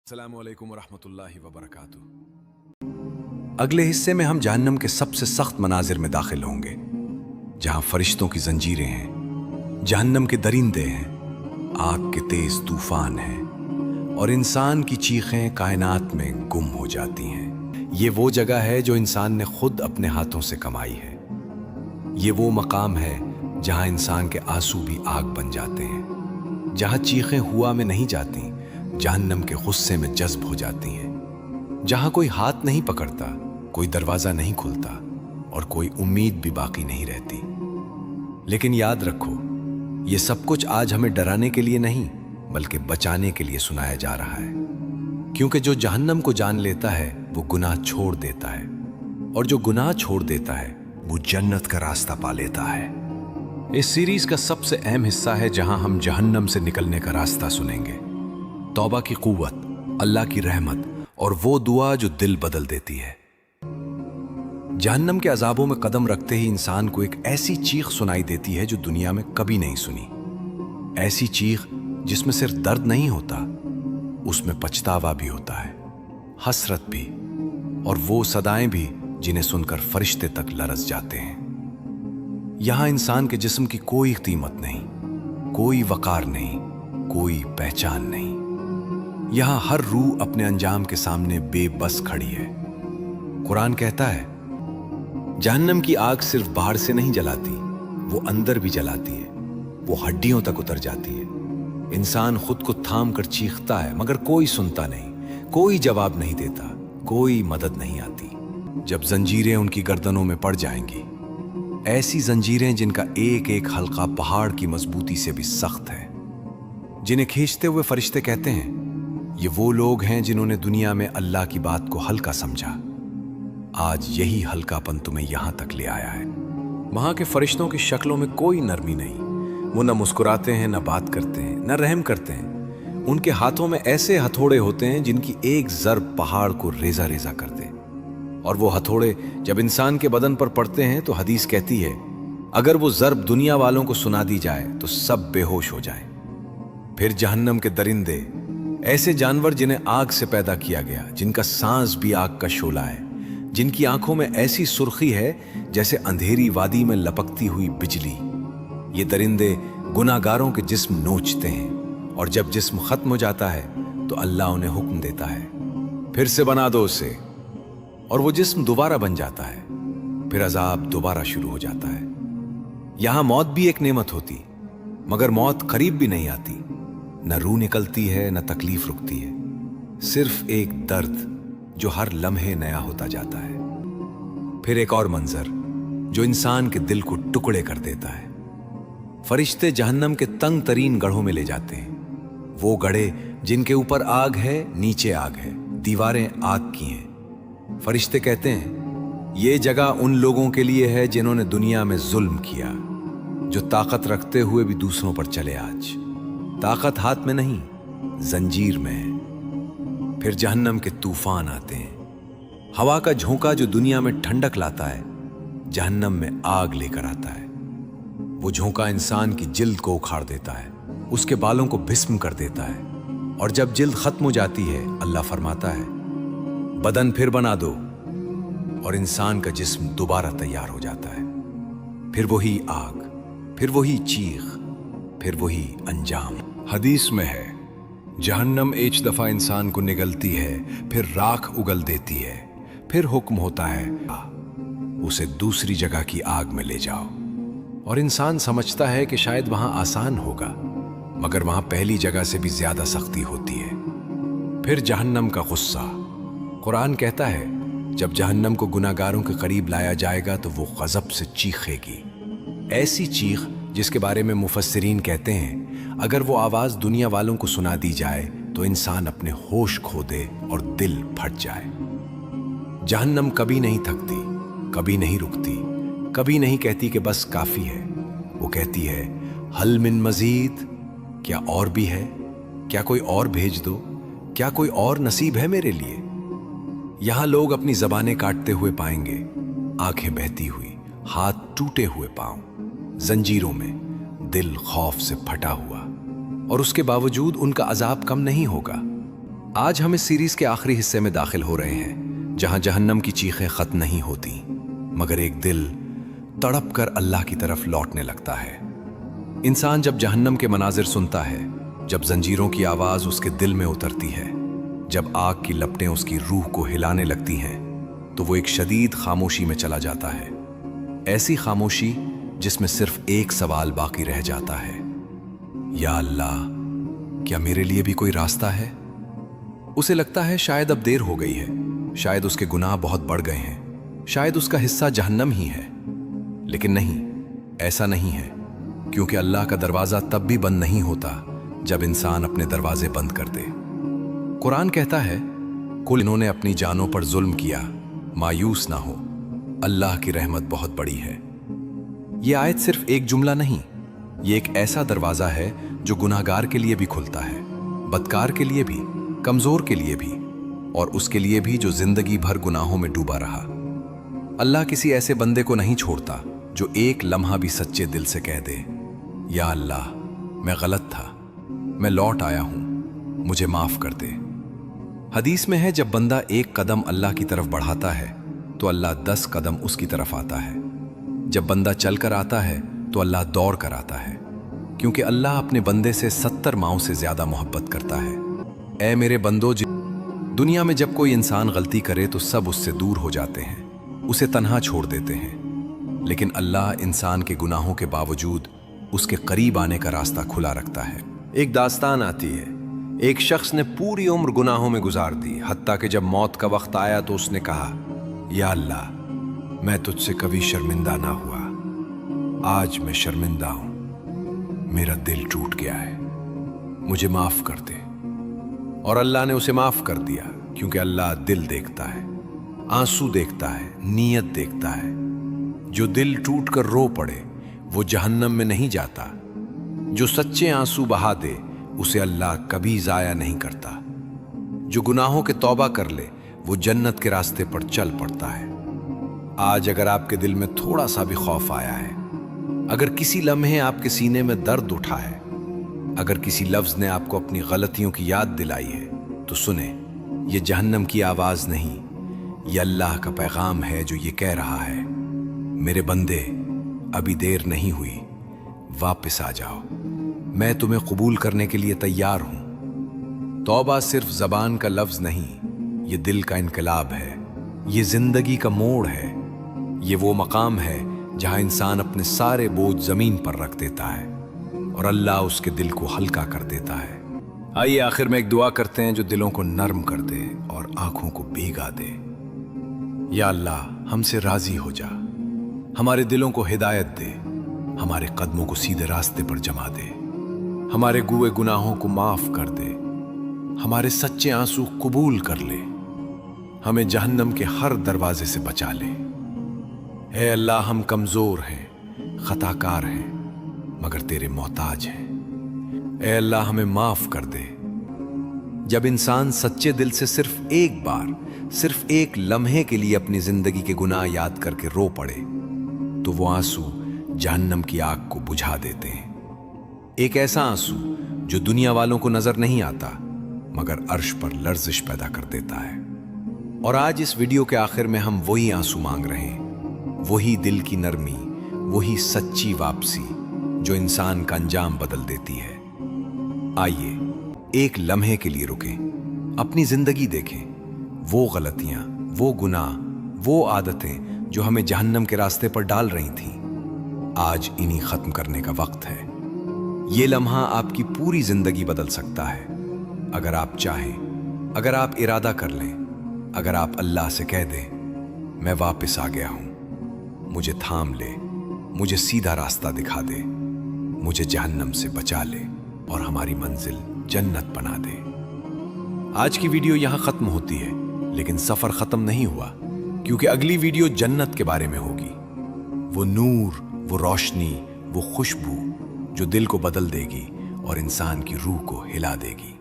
अस्सलामु अलैकुम वरहमतुल्लाहि वबरकातुह। अगले हिस्से में हम जहन्नम के सबसे सख्त मनाजिर में दाखिल होंगे, जहां फरिश्तों की जंजीरें हैं, जहन्नम के दरिंदे हैं, आग के तेज तूफान हैं और इंसान की चीखें कायनात में गुम हो जाती हैं। ये वो जगह है जो इंसान ने खुद अपने हाथों से कमाई है। ये वो मकाम है जहां इंसान के आंसू भी आग बन जाते हैं, जहां चीखें हुआ में नहीं जाती, जहन्नम के गुस्से में जज्ब हो जाती हैं, जहां कोई हाथ नहीं पकड़ता, कोई दरवाजा नहीं खुलता और कोई उम्मीद भी बाकी नहीं रहती। लेकिन याद रखो, ये सब कुछ आज हमें डराने के लिए नहीं बल्कि बचाने के लिए सुनाया जा रहा है, क्योंकि जो जहन्नम को जान लेता है वो गुनाह छोड़ देता है और जो गुनाह छोड़ देता है वो जन्नत का रास्ता पा लेता है। इस सीरीज का सबसे अहम हिस्सा है जहां हम जहन्नम से निकलने का रास्ता सुनेंगे, तौबा की कुव्वत, अल्लाह की रहमत और वो दुआ जो दिल बदल देती है। जहन्नम के अजाबों में कदम रखते ही इंसान को एक ऐसी चीख सुनाई देती है जो दुनिया में कभी नहीं सुनी। ऐसी चीख जिसमें सिर्फ दर्द नहीं होता, उसमें पछतावा भी होता है, हसरत भी, और वो सदाएं भी जिन्हें सुनकर फरिश्ते तक लरस जाते हैं। यहां इंसान के जिस्म की कोई कीमत नहीं, कोई वकार नहीं, कोई पहचान नहीं। यहां हर रूह अपने अंजाम के सामने बेबस खड़ी है। कुरान कहता है, जहन्नम की आग सिर्फ बाहर से नहीं जलाती, वो अंदर भी जलाती है, वो हड्डियों तक उतर जाती है। इंसान खुद को थाम कर चीखता है मगर कोई सुनता नहीं, कोई जवाब नहीं देता, कोई मदद नहीं आती। जब जंजीरें उनकी गर्दनों में पड़ जाएंगी, ऐसी जंजीरें जिनका एक एक हल्का पहाड़ की मजबूती से भी सख्त है, जिन्हें खींचते हुए फरिश्ते कहते हैं, ये वो लोग हैं जिन्होंने दुनिया में अल्लाह की बात को हल्का समझा। आज यही हल्कापन तुम्हें यहां तक ले आया है। वहां के फरिश्तों की शक्लों में कोई नरमी नहीं। वो न मुस्कुराते हैं, न बात करते हैं, न रहम करते हैं। उनके हाथों में ऐसे हथौड़े होते हैं जिनकी एक जर्ब पहाड़ को रेजा रेजा कर दे। और वो हथौड़े जब इंसान के बदन पर पड़ते हैं तो हदीस कहती है, अगर वो जर्ब दुनिया वालों को सुना दी जाए तो सब बेहोश हो जाए। फिर जहन्नम के दरिंदे, ऐसे जानवर जिन्हें आग से पैदा किया गया, जिनका सांस भी आग का शोला है, जिनकी आंखों में ऐसी सुर्खी है जैसे अंधेरी वादी में लपकती हुई बिजली। ये दरिंदे गुनाहगारों के जिस्म नोचते हैं और जब जिस्म खत्म हो जाता है तो अल्लाह उन्हें हुक्म देता है, फिर से बना दो उसे, और वो जिस्म दोबारा बन जाता है। फिर अजाब दोबारा शुरू हो जाता है। यहां मौत भी एक नेमत होती, मगर मौत करीब भी नहीं आती। न रूह निकलती है, न तकलीफ रुकती है, सिर्फ एक दर्द जो हर लम्हे नया होता जाता है। फिर एक और मंजर जो इंसान के दिल को टुकड़े कर देता है। फरिश्ते जहन्नम के तंग तरीन गढ़ों में ले जाते हैं, वो गढ़े जिनके ऊपर आग है, नीचे आग है, दीवारें आग की हैं। फरिश्ते कहते हैं, ये जगह उन लोगों के लिए है जिन्होंने दुनिया में जुल्म किया, जो ताकत रखते हुए भी दूसरों पर चले। आज ताकत हाथ में नहीं, जंजीर में है। फिर जहन्नम के तूफान आते हैं। हवा का झोंका जो दुनिया में ठंडक लाता है, जहन्नम में आग लेकर आता है। वो झोंका इंसान की जिल्द को उखाड़ देता है, उसके बालों को भस्म कर देता है, और जब जिल्द खत्म हो जाती है, अल्लाह फरमाता है, बदन फिर बना दो, और इंसान का जिस्म दोबारा तैयार हो जाता है। फिर वही आग, फिर वही चीख, फिर वही अंजाम। हदीस में है, जहन्नम एक दफा इंसान को निगलती है, फिर राख उगल देती है, फिर हुक्म होता है, उसे दूसरी जगह की आग में ले जाओ। और इंसान समझता है कि शायद वहां आसान होगा, मगर वहां पहली जगह से भी ज्यादा सख्ती होती है। फिर जहन्नम का गुस्सा। कुरान कहता है, जब जहन्नम को गुनाहगारों के करीब लाया जाएगा तो वो गजब से चीखेगी, ऐसी चीख जिसके बारे में मुफस्सिरीन कहते हैं, अगर वो आवाज दुनिया वालों को सुना दी जाए तो इंसान अपने होश खो दे और दिल फट जाए। जहन्नम कभी नहीं थकती, कभी नहीं रुकती, कभी नहीं कहती कि बस काफी है। वो कहती है, हल मिन मजीद, क्या और भी है? क्या कोई और भेज दो? क्या कोई और नसीब है मेरे लिए? यहां लोग अपनी जबानें काटते हुए पाएंगे, आंखें बहती हुई, हाथ टूटे हुए पांव, जंजीरों में, दिल खौफ से फटा हुआ, और उसके बावजूद उनका अजाब कम नहीं होगा। آج ہم اس سیریز کے آخری حصے میں داخل ہو رہے ہیں جہاں جہنم کی چیخیں ختم نہیں ہوتی مگر ایک دل تڑپ کر اللہ کی طرف لوٹنے لگتا ہے۔ انسان جب جہنم کے مناظر سنتا ہے، جب زنجیروں کی آواز اس کے دل میں اترتی ہے، جب آگ کی لپٹیں اس کی روح کو ہلانے لگتی ہیں تو وہ ایک شدید خاموشی میں چلا جاتا ہے۔ ایسی خاموشی جس میں صرف ایک سوال باقی رہ جاتا ہے، یا اللہ، کیا میرے لیے بھی کوئی راستہ ہے؟ اسے لگتا ہے شاید اب دیر ہو گئی ہے، شاید اس کے گناہ بہت بڑھ گئے ہیں، شاید اس کا حصہ جہنم ہی ہے۔ لیکن نہیں، ایسا نہیں ہے، کیونکہ اللہ کا دروازہ تب بھی بند نہیں ہوتا جب انسان اپنے دروازے بند کر دے۔ قرآن کہتا ہے، کل انہوں نے اپنی جانوں پر ظلم کیا، مایوس نہ ہو، اللہ کی رحمت بہت بڑی ہے۔ یہ آیت صرف ایک جملہ نہیں، یہ ایک ایسا دروازہ ہے جو گناہگار کے لیے بھی کھلتا ہے، بدکار کے لیے بھی، کمزور کے لیے بھی، اور اس کے لیے بھی جو زندگی بھر گناہوں میں ڈوبا رہا۔ اللہ کسی ایسے بندے کو نہیں چھوڑتا جو ایک لمحہ بھی سچے دل سے کہہ دے، یا اللہ، میں غلط تھا، میں لوٹ آیا ہوں، مجھے معاف کر دے۔ حدیث میں ہے، جب بندہ ایک قدم اللہ کی طرف بڑھاتا ہے تو اللہ 10 قدم اس کی طرف آتا ہے۔ جب بندہ چل کر آتا ہے تو اللہ دوڑ کر آتا ہے، کیونکہ اللہ اپنے بندے سے 70 ماؤں سے زیادہ محبت کرتا ہے۔ اے میرے بندو، دنیا میں جب کوئی انسان غلطی کرے تو سب اس سے دور ہو جاتے ہیں، اسے تنہا چھوڑ دیتے ہیں، لیکن اللہ انسان کے گناہوں کے باوجود اس کے قریب آنے کا راستہ کھلا رکھتا ہے۔ ایک داستان آتی ہے، ایک شخص نے پوری عمر گناہوں میں گزار دی، حتیٰ کہ جب موت کا وقت آیا تو اس نے کہا، یا اللہ، میں تجھ سے کبھی شرمندہ نہ ہوا، آج میں شرمندہ ہوں، میرا دل ٹوٹ گیا ہے، مجھے معاف کر دے۔ اور اللہ نے اسے معاف کر دیا، کیونکہ اللہ دل دیکھتا ہے، آنسو دیکھتا ہے، نیت دیکھتا ہے۔ جو دل ٹوٹ کر رو پڑے وہ جہنم میں نہیں جاتا، جو سچے آنسو بہا دے اسے اللہ کبھی ضائع نہیں کرتا، جو گناہوں کے توبہ کر لے وہ جنت کے راستے پر چل پڑتا ہے۔ آج اگر آپ کے دل میں تھوڑا سا بھی خوف آیا ہے، اگر کسی لمحے آپ کے سینے میں درد اٹھا ہے، اگر کسی لفظ نے آپ کو اپنی غلطیوں کی یاد دلائی ہے، تو سنیں، یہ جہنم کی آواز نہیں، یہ اللہ کا پیغام ہے جو یہ کہہ رہا ہے، میرے بندے، ابھی دیر نہیں ہوئی، واپس آ جاؤ، میں تمہیں قبول کرنے کے لیے تیار ہوں۔ توبہ صرف زبان کا لفظ نہیں، یہ دل کا انقلاب ہے، یہ زندگی کا موڑ ہے، یہ وہ مقام ہے جہاں انسان اپنے سارے بوجھ زمین پر رکھ دیتا ہے اور اللہ اس کے دل کو ہلکا کر دیتا ہے۔ آئیے آخر میں ایک دعا کرتے ہیں جو دلوں کو نرم کر دے اور آنکھوں کو بھیگا دے۔ یا اللہ، ہم سے راضی ہو جا، ہمارے دلوں کو ہدایت دے، ہمارے قدموں کو سیدھے راستے پر جما دے، ہمارے گوئے گناہوں کو معاف کر دے، ہمارے سچے آنسو قبول کر لے، ہمیں جہنم کے ہر دروازے سے بچا لے۔ اے اللہ، ہم کمزور ہیں، خطا کار ہیں، مگر تیرے محتاج ہیں۔ اے اللہ، ہمیں معاف کر دے۔ جب انسان سچے دل سے صرف ایک بار، صرف ایک لمحے کے لیے اپنی زندگی کے گناہ یاد کر کے رو پڑے تو وہ آنسو جہنم کی آگ کو بجھا دیتے ہیں۔ ایک ایسا آنسو جو دنیا والوں کو نظر نہیں آتا مگر عرش پر لرزش پیدا کر دیتا ہے۔ اور آج اس ویڈیو کے آخر میں ہم وہی آنسو مانگ رہے ہیں، وہی دل کی نرمی، وہی سچی واپسی جو انسان کا انجام بدل دیتی ہے۔ آئیے ایک لمحے کے لیے رکیں، اپنی زندگی دیکھیں، وہ غلطیاں، وہ گناہ، وہ عادتیں جو ہمیں جہنم کے راستے پر ڈال رہی تھیں، آج انہیں ختم کرنے کا وقت ہے۔ یہ لمحہ آپ کی پوری زندگی بدل سکتا ہے، اگر آپ چاہیں، اگر آپ ارادہ کر لیں، اگر آپ اللہ سے کہہ دیں، میں واپس آ گیا ہوں، مجھے تھام لے، مجھے سیدھا راستہ دکھا دے، مجھے جہنم سے بچا لے اور ہماری منزل جنت بنا دے۔ آج کی ویڈیو یہاں ختم ہوتی ہے، لیکن سفر ختم نہیں ہوا، کیونکہ اگلی ویڈیو جنت کے بارے میں ہوگی۔ وہ نور، وہ روشنی، وہ خوشبو جو دل کو بدل دے گی اور انسان کی روح کو ہلا دے گی۔